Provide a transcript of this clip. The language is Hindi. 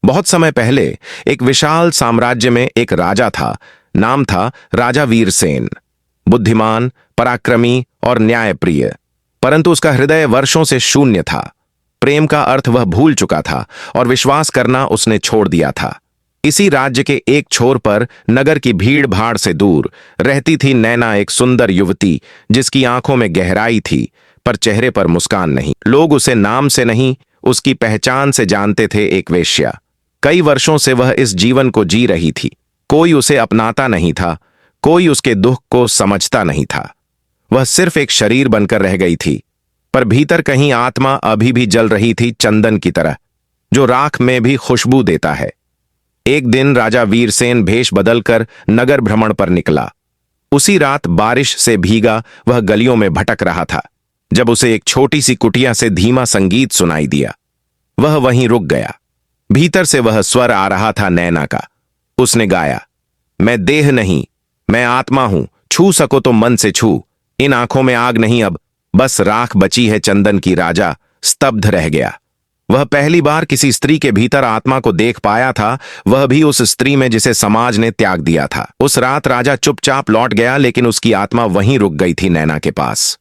बहुत समय पहले एक विशाल साम्राज्य में एक राजा था। नाम था राजा वीरसेन। बुद्धिमान, पराक्रमी और न्यायप्रिय, परंतु उसका हृदय वर्षों से शून्य था। प्रेम का अर्थ वह भूल चुका था और विश्वास करना उसने छोड़ दिया था। इसी राज्य के एक छोर पर, नगर की भीड़ भाड़ से दूर, रहती थी नैना, एक सुंदर युवती जिसकी आंखों में गहराई थी पर चेहरे पर मुस्कान नहीं। लोग उसे नाम से नहीं, उसकी पहचान से जानते थे, एक वेश्या। कई वर्षों से वह इस जीवन को जी रही थी। कोई उसे अपनाता नहीं था, कोई उसके दुख को समझता नहीं था। वह सिर्फ एक शरीर बनकर रह गई थी, पर भीतर कहीं आत्मा अभी भी जल रही थी, चंदन की तरह, जो राख में भी खुशबू देता है। एक दिन राजा वीरसेन भेष बदलकर नगर भ्रमण पर निकला। उसी रात बारिश से भीगा वह गलियों में भटक रहा था, जब उसे एक छोटी सी कुटिया से धीमा संगीत सुनाई दिया। वह वहीं रुक गया। भीतर से वह स्वर आ रहा था, नैना का। उसने गाया, मैं देह नहीं, मैं आत्मा हूं, छू सको तो मन से छू। इन आंखों में आग नहीं, अब बस राख बची है चंदन की। राजा स्तब्ध रह गया। वह पहली बार किसी स्त्री के भीतर आत्मा को देख पाया था, वह भी उस स्त्री में जिसे समाज ने त्याग दिया था। उस रात राजा चुपचाप लौट गया, लेकिन उसकी आत्मा वहीं रुक गई थी, नैना के पास।